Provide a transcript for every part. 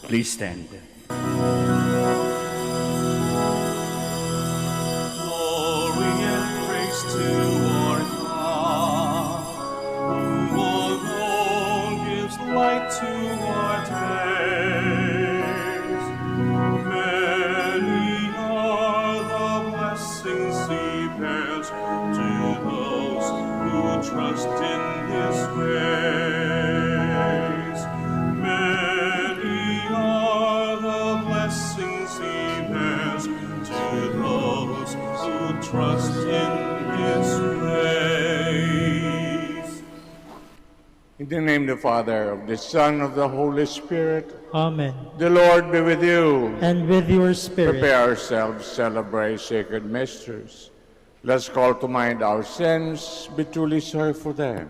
Please stand. Glory and praise to our God, who alone gives light to our days. Many are the blessings He bears to those who trust in His ways. Many are the blessings He bears to those who trust in His ways. In the name of the Father, of the Son, of the Holy Spirit. Amen. The Lord be with you. And with your spirit. Prepare ourselves to celebrate sacred mysteries. Let's call to mind our sins, be truly sorry for them.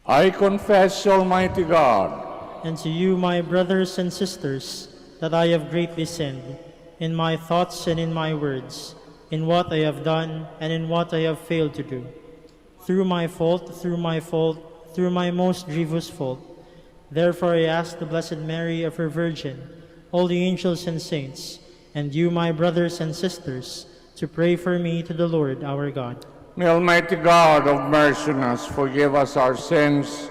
I confess, Almighty God, And to you, my brothers and sisters, that I have greatly sinned, in my thoughts and in my words, in what I have done and in what I have failed to do. Through my most grievous fault. Therefore I ask the Blessed Mary, ever Virgin, all the angels and saints, and you, my brothers and sisters, to pray for me to the Lord our God. may Almighty God of mercy on us forgive us our sins,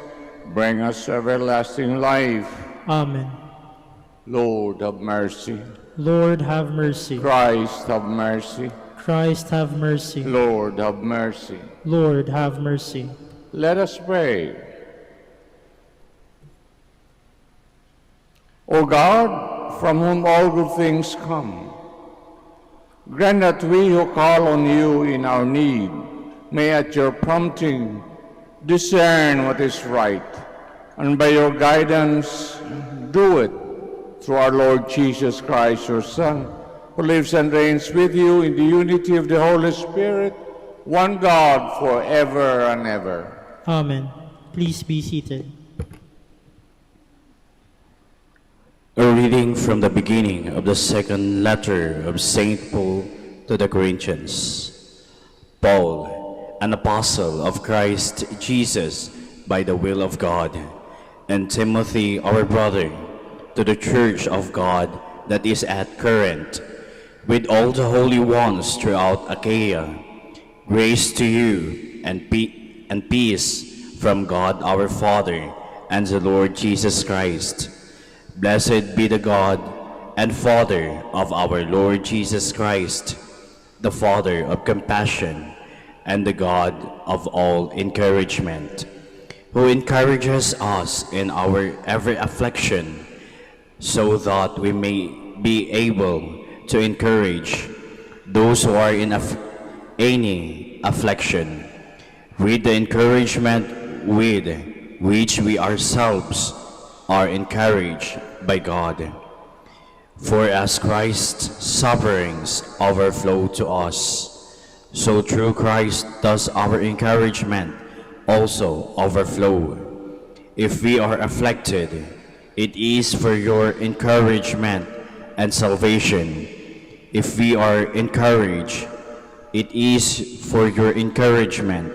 bring us to everlasting life. Amen. Lord, have mercy. Lord, have mercy. Christ, have mercy. Christ, have mercy. Lord, have mercy. Lord, have mercy. Let us pray. O God, from whom all good things come, grant that we who call on you in our need may at your prompting discern what is right, and by your guidance do it through our Lord Jesus Christ, your Son, who lives and reigns with you in the unity of the Holy Spirit, one God, forever and ever. Amen. Please be seated. A reading from the beginning of the second letter of St. Paul to the Corinthians. Paul, an apostle of Christ Jesus by the will of God, and Timothy, our brother, to the church of God that is at Corinth, with all the holy ones throughout Achaia, grace to you and peace from God our Father and the Lord Jesus Christ. Blessed be the God and Father of our Lord Jesus Christ, the Father of compassion and the God of all encouragement, who encourages us in our every affliction, so that we may be able to encourage those who are in any affliction, with the encouragement with which we ourselves are encouraged by God. For as Christ's sufferings overflow to us, so through Christ does our encouragement also overflow. If we are afflicted, it is for your encouragement and salvation. If we are encouraged, it is for your encouragement,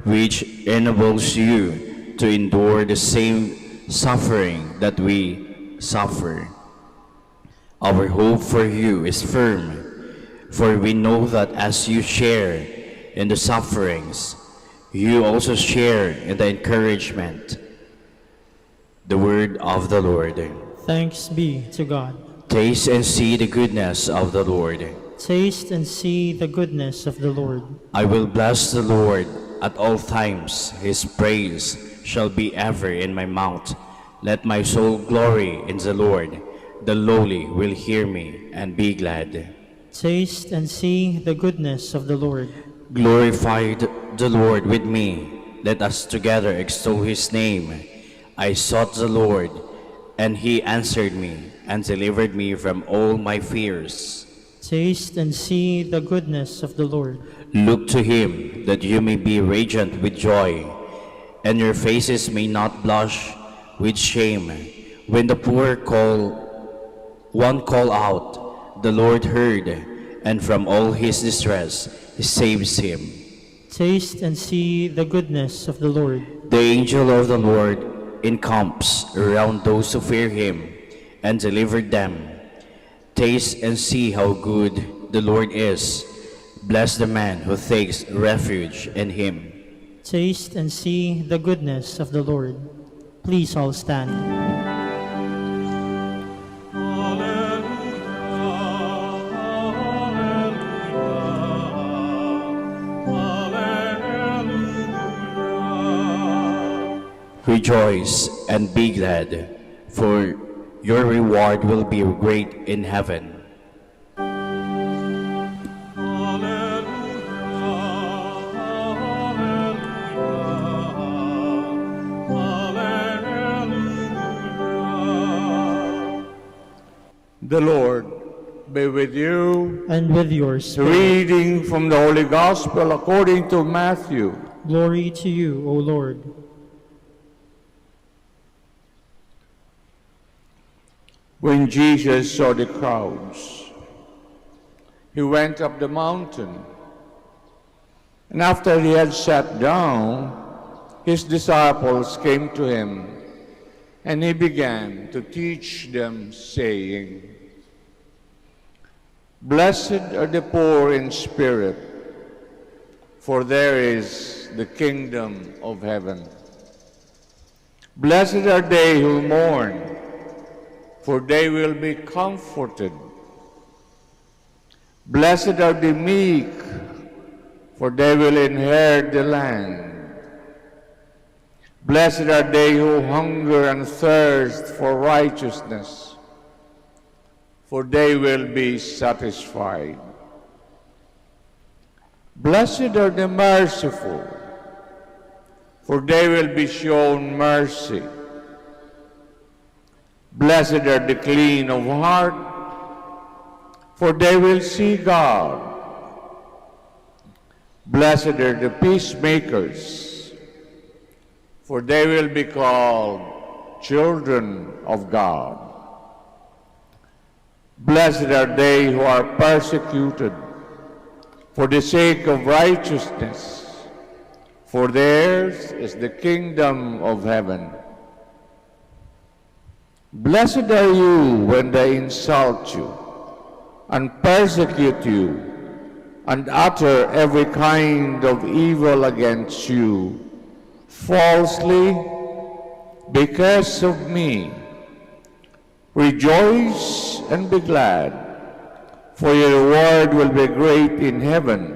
which enables you to endure the same suffering that we suffer. Our hope for you is firm, for we know that as you share in the sufferings, you also share in the encouragement. The word of the Lord. Thanks be to God. Taste and see the goodness of the Lord. Taste and see the goodness of the Lord. I will bless the Lord at all times. His praise shall be ever in my mouth. Let my soul glory in the Lord. The lowly will hear me and be glad. Taste and see the goodness of the Lord. Glorify the Lord with me. Let us together extol his name. I sought the Lord, and he answered me and delivered me from all my fears. Taste and see the goodness of the Lord. Look to him, that you may be radiant with joy, and your faces may not blush with shame. When the poor call out, the Lord heard, and from all his distress he saves him. Taste and see the goodness of the Lord. The angel of the Lord encamps around those who fear him and delivered them. Taste and see how good the Lord is. Bless the man who takes refuge in him. Taste and see the goodness of the Lord. Please all stand. Rejoice and be glad, for your reward will be great in heaven. The Lord be with you. And with your spirit. Reading from the Holy Gospel according to Matthew. Glory to you, O Lord. When Jesus saw the crowds, he went up the mountain. And after he had sat down, his disciples came to him, and he began to teach them, saying, Blessed are the poor in spirit, for there is the kingdom of heaven. Blessed are they who mourn, for they will be comforted. Blessed are the meek, for they will inherit the land. Blessed are they who hunger and thirst for righteousness, for they will be satisfied. Blessed are the merciful, for they will be shown mercy. Blessed are the clean of heart, for they will see God. Blessed are the peacemakers, for they will be called children of God. Blessed are they who are persecuted for the sake of righteousness, for theirs is the kingdom of heaven. Blessed are you when they insult you, and persecute you, and utter every kind of evil against you, falsely, because of me. Rejoice and be glad, for your reward will be great in heaven.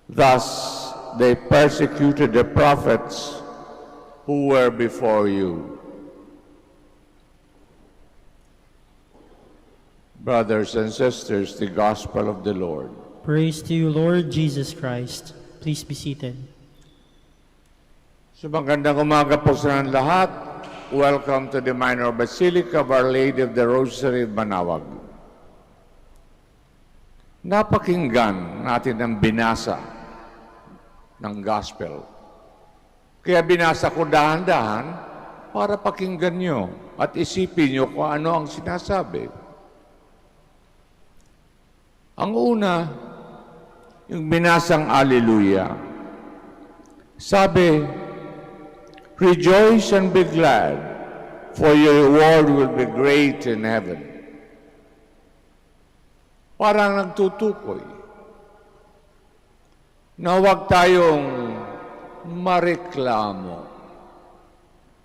Thus they persecuted the prophets who were before you. Brothers and sisters, the Gospel of the Lord. Praise to you, Lord Jesus Christ. Please be seated. So magandang umaga po sa lahat. Welcome to the Minor Basilica of Our Lady of the Rosary of Manaoag. Napakinggan natin ang binasa ng Gospel. Kaya binasa ko dahan-dahan para pakinggan nyo at isipin nyo kung ano ang sinasabi. Ang una, yung binasang Alleluia. Sabi, Rejoice and be glad, for your reward will be great in heaven. Parang nagtutukoy na huwag tayong mareklamo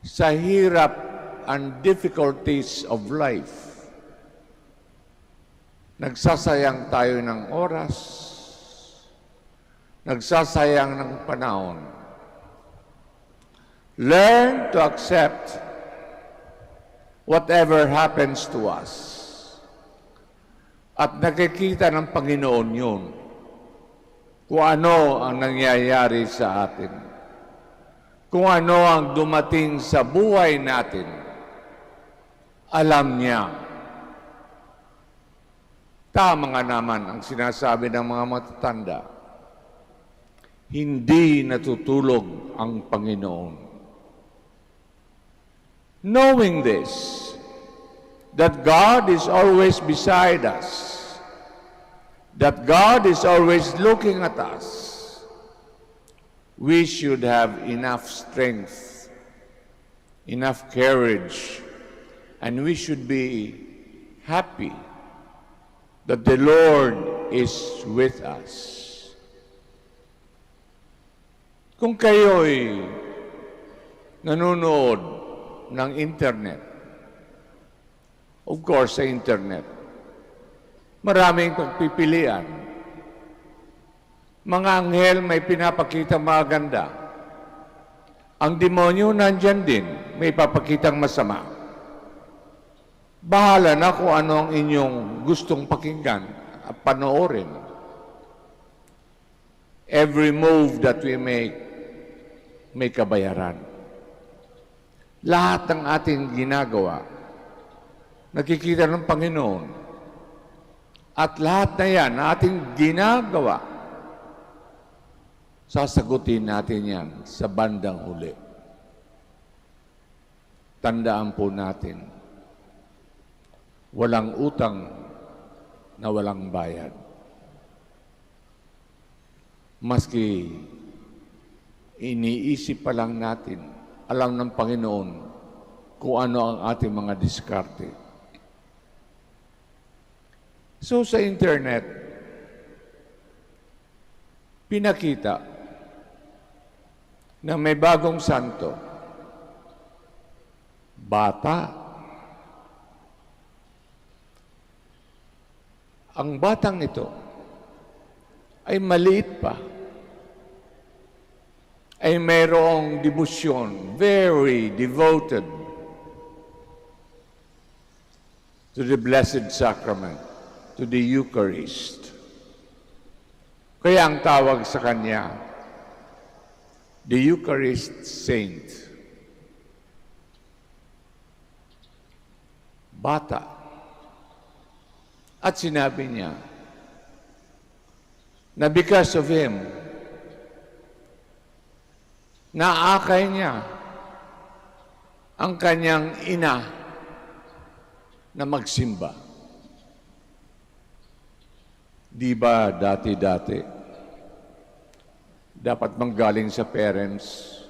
sa hirap and difficulties of life. Nagsasayang tayo ng oras, nagsasayang ng panahon. Learn to accept whatever happens to us. At nakikita ng Panginoon yun, kung ano ang nangyayari sa atin, kung ano ang dumating sa buhay natin, alam niya. Tama nga naman ang sinasabi ng mga matatanda, hindi natutulog ang Panginoon. Knowing this, that God is always beside us, that God is always looking at us, we should have enough strength, enough courage, and we should be happy that the Lord is with us. Kung kayo'y nanonood ng internet, of course sa internet, maraming pagpipilian. Mga anghel may pinapakitang maganda. Ang demonyo nandyan din, may papakitang masama. Bahala na kung ano ang inyong gustong pakinggan at panoorin. Every move that we make, may kabayaran. Lahat ng ating ginagawa, nakikita ng Panginoon. At lahat na yan, na ating ginagawa, sasagutin natin yan sa bandang huli. Tandaan po natin, walang utang na walang bayad. Maski iniisip pa lang natin, alam ng Panginoon kung ano ang ating mga diskarte. So sa internet, pinakita na may bagong santo, bata. Ang batang ito ay maliit pa, ay mayroong debosyon, very devoted to the Blessed Sacrament, to the Eucharist. Kaya ang tawag sa kanya, the Eucharist Saint. Bata. At sinabi niya na because of him, naakay niya ang kanyang ina na magsimba. Di ba dati-dati, dapat manggaling sa parents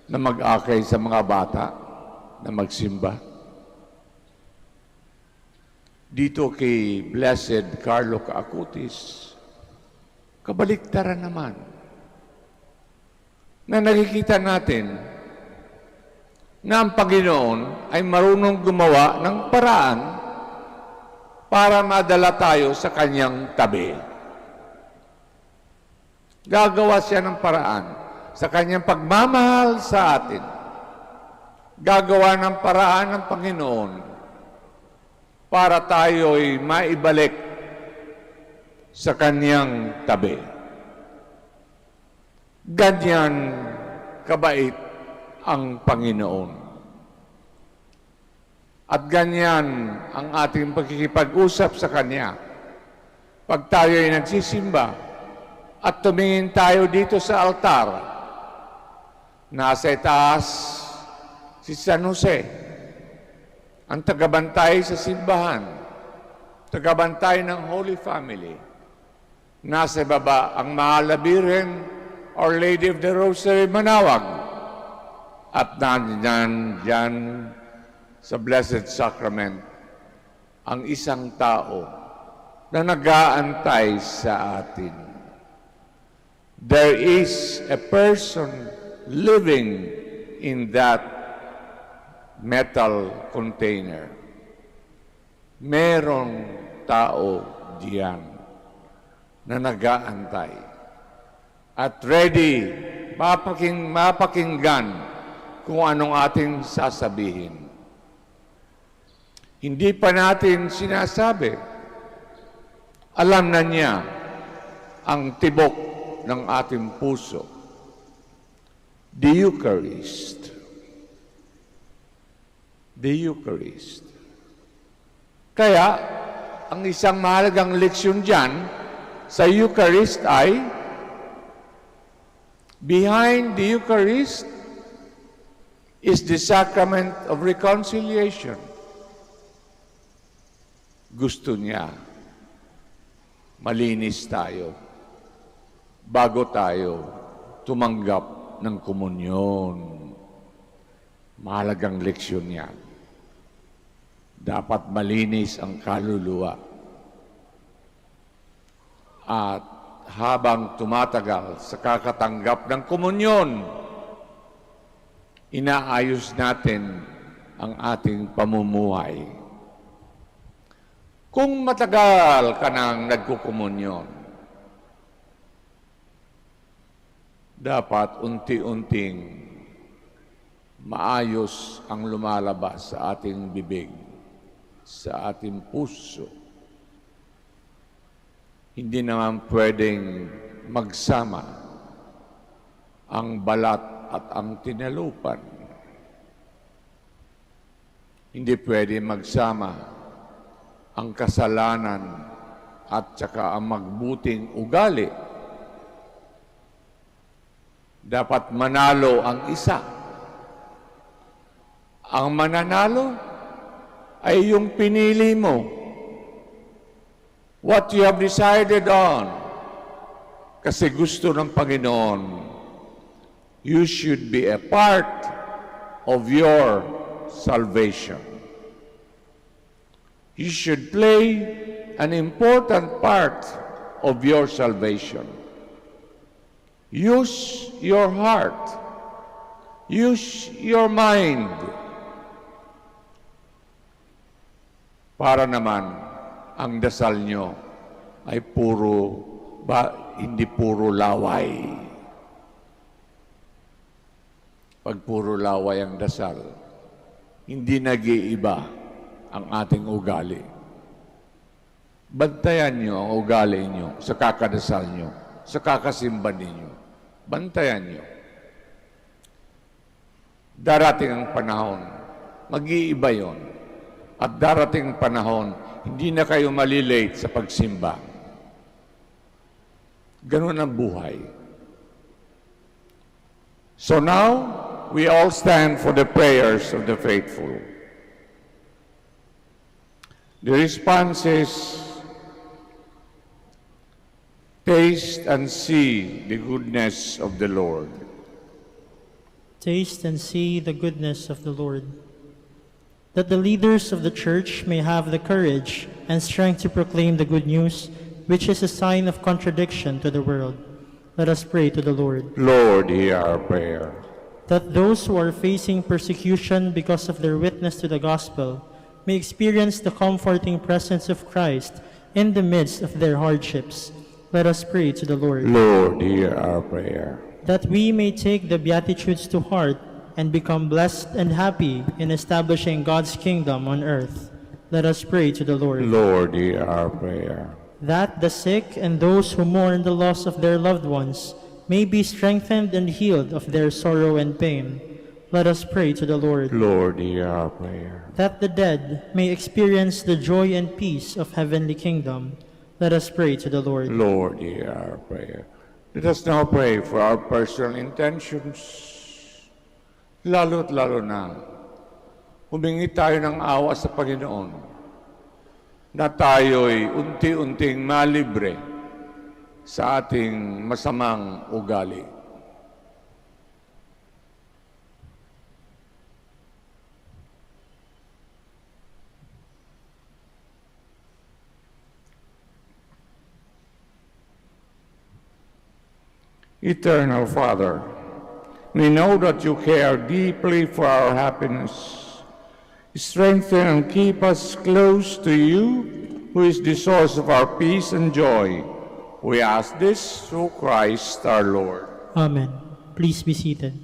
na mag-akay sa mga bata na magsimba? Dito kay Blessed Carlo Acutis, kabaliktaran naman. Na nakikita natin na ang Panginoon ay marunong gumawa ng paraan para madala tayo sa kanyang tabi. Gagawa siya ng paraan sa kanyang pagmamahal sa atin. Gagawa ng paraan ng Panginoon para tayo'y maibalik sa kanyang tabi. Ganyan kabait ang Panginoon. At ganyan ang ating pagkikipag-usap sa Kanya. Pag tayo ay nagsisimba at tumingin tayo dito sa altar, nasa itaas si San Jose, ang tagabantay sa simbahan, tagabantay ng Holy Family. Nasa baba ang Mahal na Birhen, Our Lady of the Rosary, Manaoag. At nandyan sa Blessed Sacrament, ang isang tao na nag-aantay sa atin. There is a person living in that metal container. Merong tao diyan na nag-aantay at ready mapakinggan kung anong ating sasabihin. Hindi pa natin sinasabi. Alam na niya ang tibok ng ating puso. The Eucharist. The Eucharist. Kaya, ang isang mahalagang leksyon dyan sa Eucharist ay behind the Eucharist is the sacrament of reconciliation. Gusto niya malinis tayo bago tayo tumanggap ng komunyon. Mahalagang leksyon yan. Dapat malinis ang kaluluwa. At habang tumatagal sa kakatanggap ng komunyon, inaayos natin ang ating pamumuhay. Kung matagal ka nang nagkukomunyon, dapat unti-unting maayos ang lumalabas sa ating bibig, sa ating puso. Hindi naman pwedeng magsama ang balat at ang tinalupan. Hindi pwedeng magsama ang kasalanan at saka ang magbuting ugali. Dapat manalo ang isa. Ang mananalo ay yung pinili mo. What you have decided on. Kasi gusto ng Panginoon, you should be a part of your salvation. You should play an important part of your salvation. Use your heart. Use your mind. Para naman ang dasal nyo ay hindi puro laway. Pag puro laway ang dasal, hindi nag-iiba ang ating ugali. Bantayan nyo ang ugali nyo sa kakadasal nyo, sa kakasimba ninyo. Bantayan nyo. Darating ang panahon, mag-iiba yon. At darating ang panahon, hindi na kayo malilate sa pagsimba. Ganun ang buhay. So now, we all stand for the prayers of the faithful. The response is, taste and see the goodness of the Lord. Taste and see the goodness of the Lord. That the leaders of the church may have the courage and strength to proclaim the good news, which is a sign of contradiction to the world. Let us pray to the Lord. Lord, hear our prayer. That those who are facing persecution because of their witness to the gospel may experience the comforting presence of Christ in the midst of their hardships. Let us pray to the Lord. Lord, hear our prayer. That we may take the Beatitudes to heart and become blessed and happy in establishing God's kingdom on earth. Let us pray to the Lord. Lord, hear our prayer. That the sick and those who mourn the loss of their loved ones may be strengthened and healed of their sorrow and pain. Let us pray to the Lord. Lord, hear our prayer. That the dead may experience the joy and peace of heavenly kingdom. Let us pray to the Lord. Lord, hear our prayer. Let us now pray for our personal intentions. Lalo't lalo na, humingi tayo ng awa sa Panginoon na tayo'y unti-unting malibre sa ating masamang ugali. Eternal Father, we know that you care deeply for our happiness. Strengthen and keep us close to you, who is the source of our peace and joy. We ask this through Christ our Lord. Amen. Please be seated.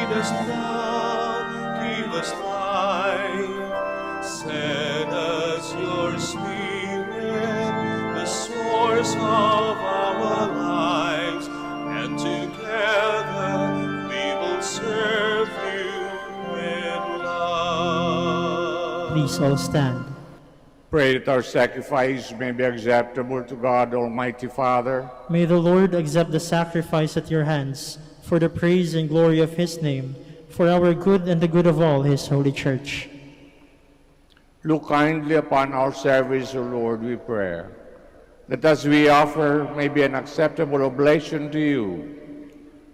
Lead us now, give us life. Send us your Spirit, the source of our lives, and together we will serve you with love. Please all stand. Pray that our sacrifice may be acceptable to God, Almighty Father. May the Lord accept the sacrifice at your hands for the praise and glory of his name, for our good and the good of all his holy church. Look kindly upon our service, O Lord, we pray, that as we offer may be an acceptable oblation to you.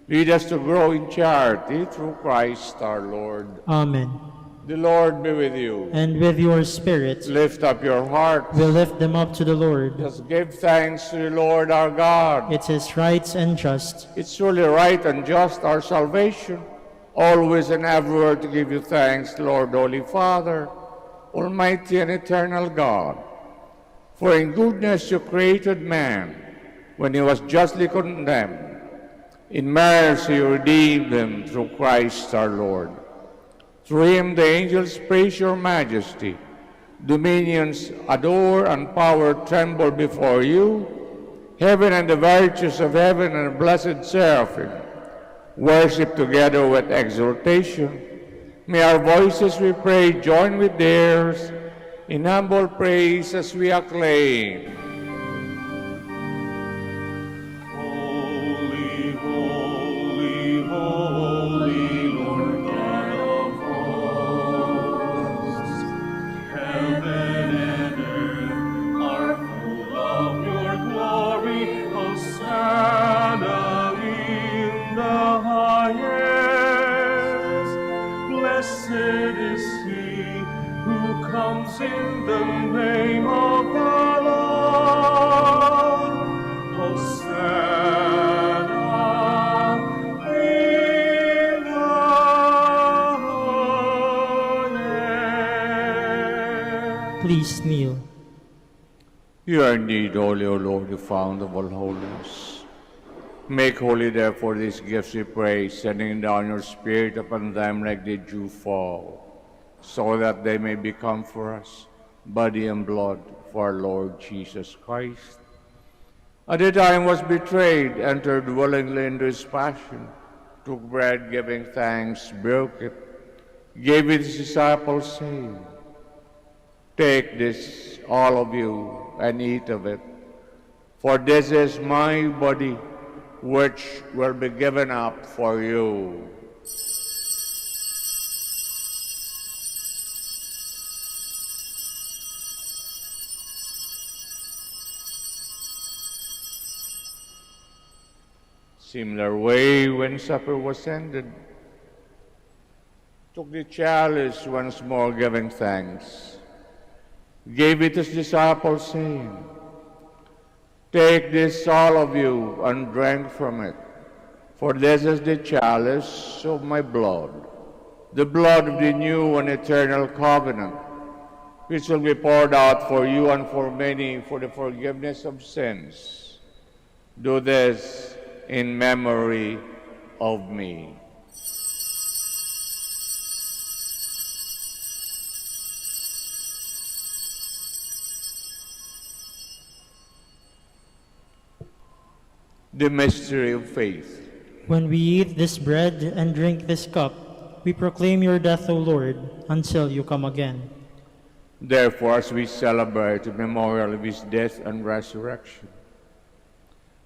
Lead us to grow in charity through Christ our Lord. Amen. The Lord be with you. And with your spirit, Lift up your hearts. we lift them up to the Lord. Just give thanks to the Lord our God. It is right and just, It's truly right and just, our salvation, always and everywhere to give you thanks, Lord, Holy Father, Almighty and eternal God. For in goodness you created man when he was justly condemned. In mercy you redeemed him through Christ our Lord. Through him the angels praise your majesty. Dominions adore and power tremble before you. Heaven and the virtues of heaven and the blessed seraphim worship together with exultation. May our voices, we pray, join with theirs in humble praise as we acclaim. Holy, holy, holy, Lord God of hosts. Heaven and earth are full of your glory. Hosanna in the highest. Blessed is he who comes in the name of the Lord. Hosanna in the highest. please kneel. You are indeed holy, O Lord, the fount of all holiness. Make holy, therefore, these gifts, we pray, sending down your Spirit upon them like the dew fall, so that they may become for us body and blood for our Lord Jesus Christ. At the time was betrayed, entered willingly into his passion, took bread, giving thanks, broke it, gave it to his disciples, saying, "Take this, all of you, and eat of it, for this is my body, which will be given up for you." Similar way, when supper was ended, took the chalice once more, giving thanks, gave it to his disciples, saying, "Take this, all of you, and drink from it, for this is the chalice of my blood, the blood of the new and eternal covenant, which will be poured out for you and for many for the forgiveness of sins. Do this in memory of me." The mystery of faith. When we eat this bread and drink this cup, we proclaim your death, O Lord, until you come again. Therefore, as we celebrate the memorial of his death and resurrection,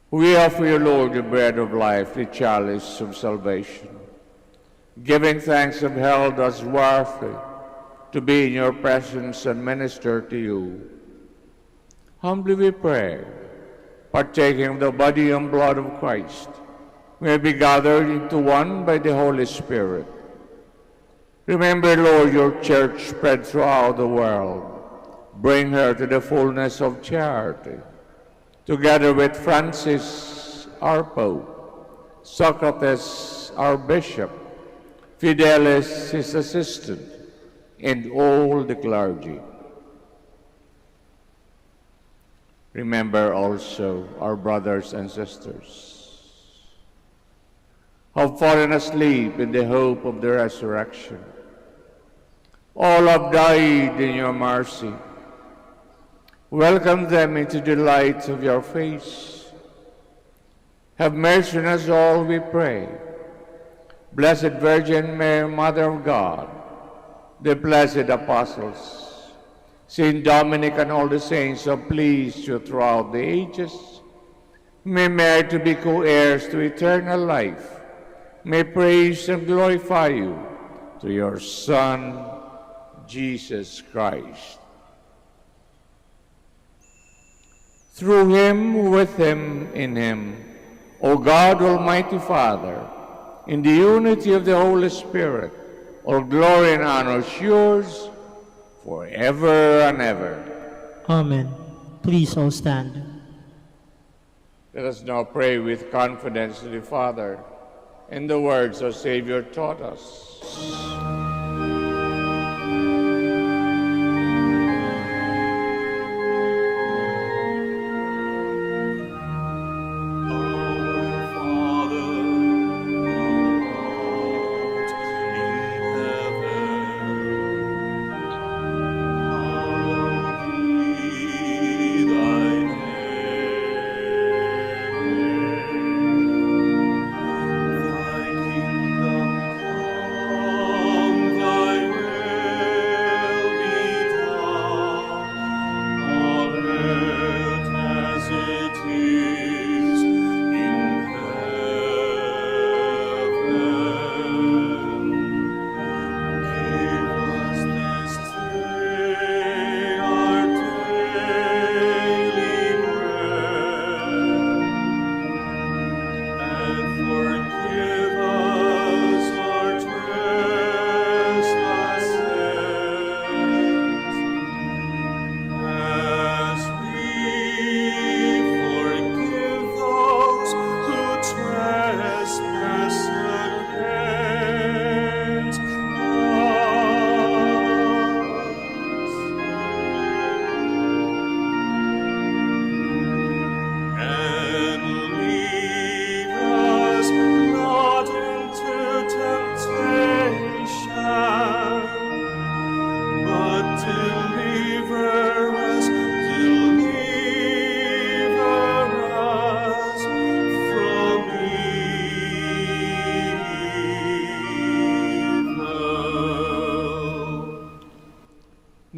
we offer you, Lord, the bread of life, the chalice of salvation. Giving thanks, have held us worthy to be in your presence and minister to you. Humbly we pray, partaking of the body and blood of Christ, may be gathered into one by the Holy Spirit. Remember, Lord, your church spread throughout the world. Bring her to the fullness of charity, together with Francis, our Pope, Socrates, our Bishop, Fidelis, his assistant, and all the clergy. Remember also our brothers and sisters. have fallen asleep in the hope of the resurrection. All have died in your mercy. Welcome them into the light of your face. Have mercy on us all, we pray. Blessed Virgin Mary, Mother of God, the blessed apostles, Saint Dominic and all the saints who have pleased you throughout the ages, may merit to be co-heirs to eternal life, may praise and glorify you through your Son, Jesus Christ. Through him, with him, in him, O God, Almighty Father, in the unity of the Holy Spirit, all glory and honor is yours forever and ever. Amen. Please all stand. Let us now pray with confidence to the Father in the words our Savior taught us.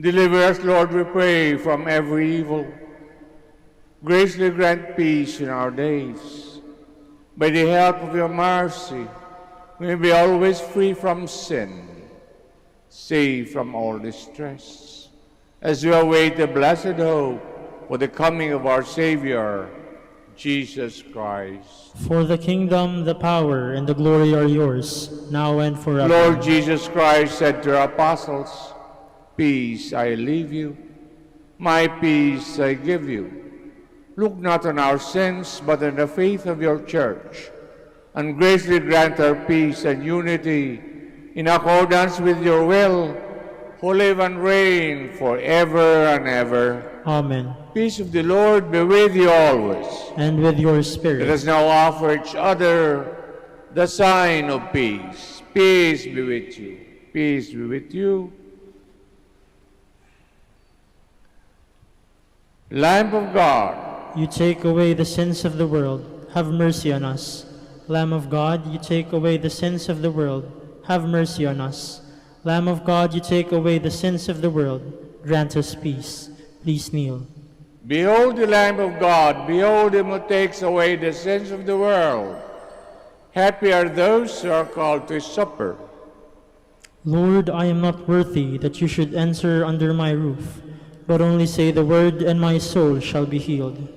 Deliver us, Lord, we pray, from every evil. Graciously grant peace in our days. By the help of your mercy, we may be always free from sin, safe from all distress, as we await the blessed hope for the coming of our Savior, Jesus Christ. For the kingdom, the power, and the glory are yours, now and forever. Lord Jesus Christ said to your apostles, "Peace I leave you, my peace I give you. Look not on our sins, but on the faith of your church, and graciously grant our peace and unity in accordance with your will, who live and reign forever and ever." Amen. Peace of the Lord be with you always. And with your spirit. Let us now offer each other the sign of peace. Peace be with you. Peace be with you. Lamb of God, You take away the sins of the world, have mercy on us. Lamb of God, you take away the sins of the world, have mercy on us. Lamb of God, you take away the sins of the world, grant us peace. Please kneel. behold the Lamb of God, behold him who takes away the sins of the world. Happy are those who are called to his supper. Lord, I am not worthy that you should enter under my roof, but only say the word, and my soul shall be healed.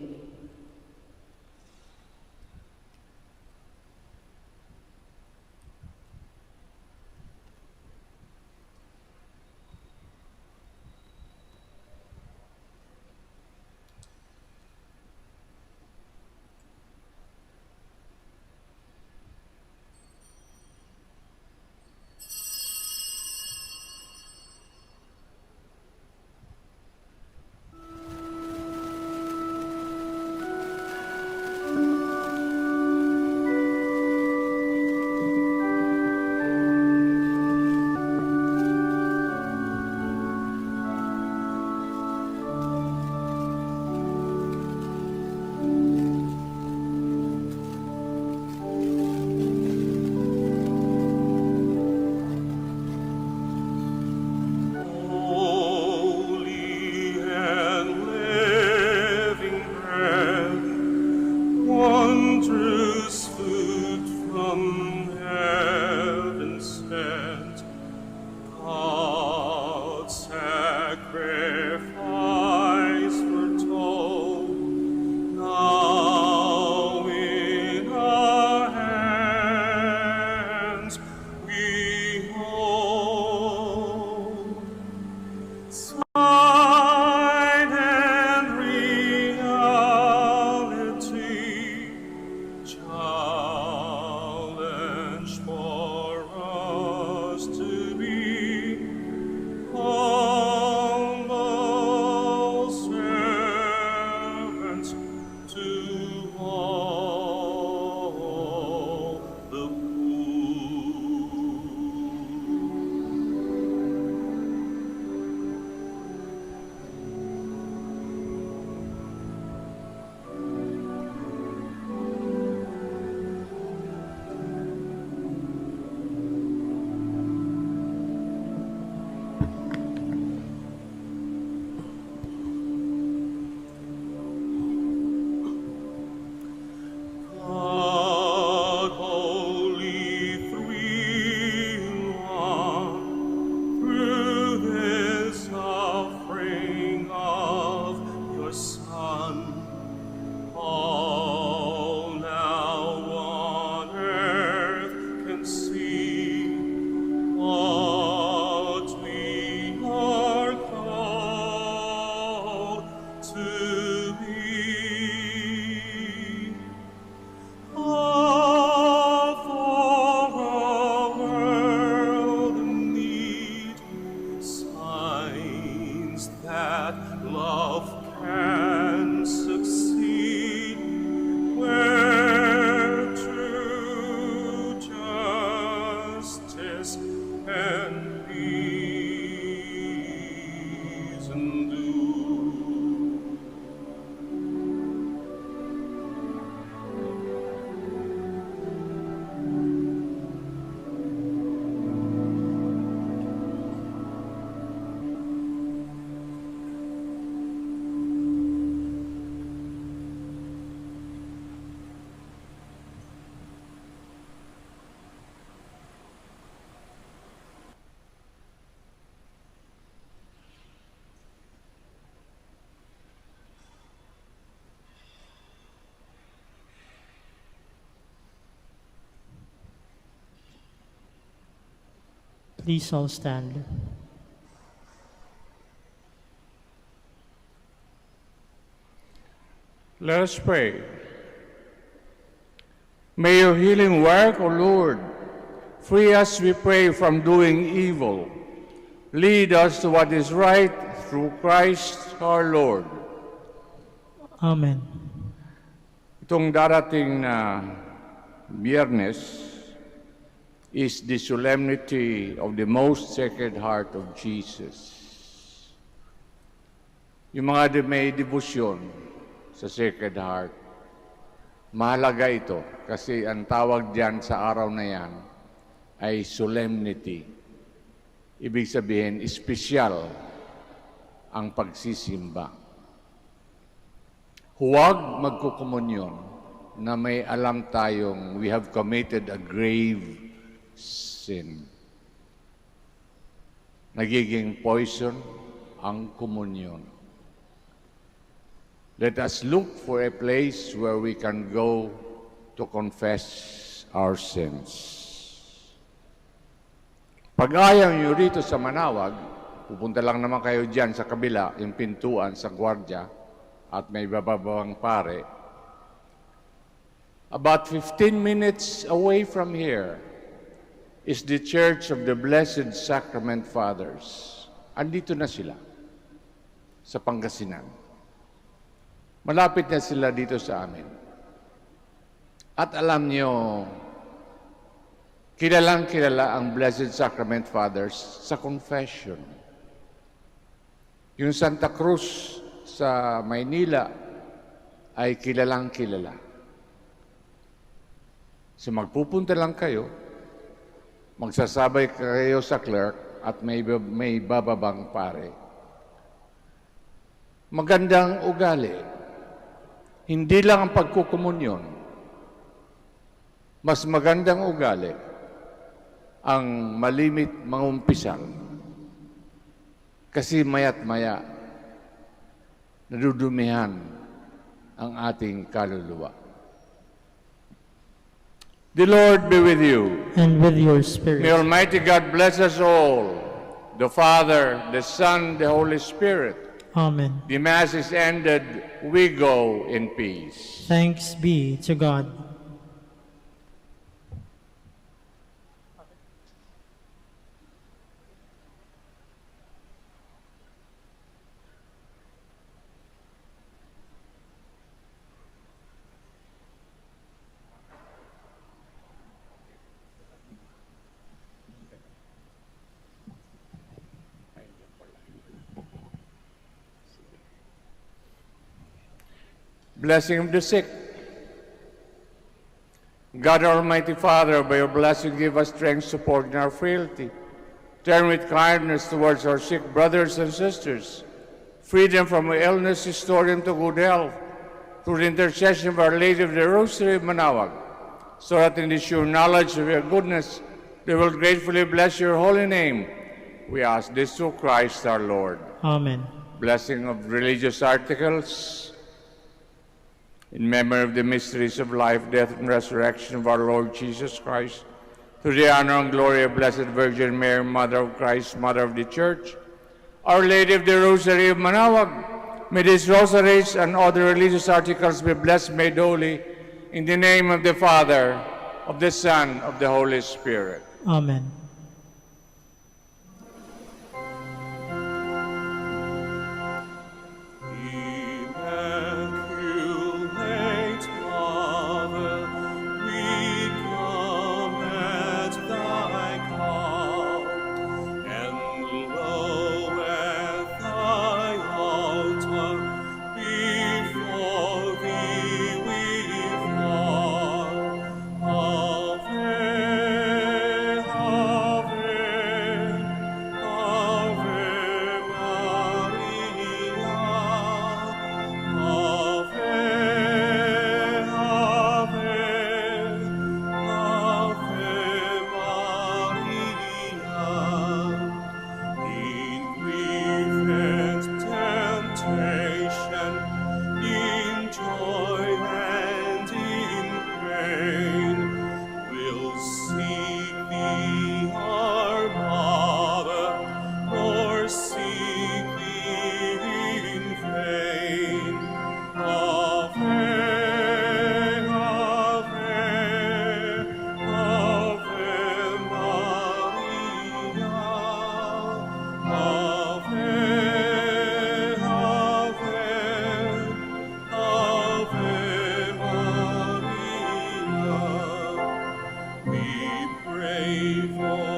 Please all stand. Let us pray. May your healing work, O Lord, free us, we pray, from doing evil. Lead us to what is right through Christ our Lord. Amen. Itong darating na Biyernes is the solemnity of the most Sacred Heart of Jesus. Yung mga may debosyon sa Sacred Heart, mahalaga ito kasi ang tawag diyan sa araw na yan ay solemnity. Ibig sabihin, espesyal ang pagsisimba. Huwag magkukomunyon na may alam tayong we have committed a grave sin. Nagiging poison ang komunyon. Let us look for a place where we can go to confess our sins. Pag ayaw nyo rito sa Manaoag, pupunta lang naman kayo dyan sa kabila, yung pintuan sa gwardya, at may bababang pare. About 15 minutes away from here is the Church of the Blessed Sacrament Fathers. Andito na sila sa Pangasinan. Malapit na sila dito sa amin. At alam nyo, kilalang kilala ang Blessed Sacrament Fathers sa confession. Yung Santa Cruz sa Maynila ay kilalang kilala. So magpupunta lang kayo, magsasabay kayo sa clerk at may bababang pare. Magandang ugali. Hindi lang ang pagkukomunyon. Mas magandang ugali ang malimit mangumpisal. Kasi maya't maya, nadudumihan ang ating kaluluwa. The Lord be with you. And with your spirit. May Almighty God bless us all, the Father, the Son, the Holy Spirit. Amen. The Mass is ended. We go in peace. Thanks be to God. Blessing of the sick. God, Almighty Father, by your blessing, give us strength, support in our frailty. Turn with kindness towards our sick brothers and sisters. Free them from illness, restore them to good health. Through the intercession of Our Lady of the Rosary of Manaoag, so that in the sure knowledge of your goodness, they will gratefully bless your holy name. We ask this through Christ our Lord. Amen. Blessing of religious articles. In memory of the mysteries of life, death, and resurrection of our Lord Jesus Christ, to the honor and glory of Blessed Virgin Mary, Mother of Christ, Mother of the Church, Our Lady of the Rosary of Manaoag, may these rosaries and other religious articles be blessed, made holy, in the name of the Father, of the Son, of the Holy Spirit. Amen. Immaculate Mother, we come at thy call, and low at thy altar, before thee we fall. Ave, before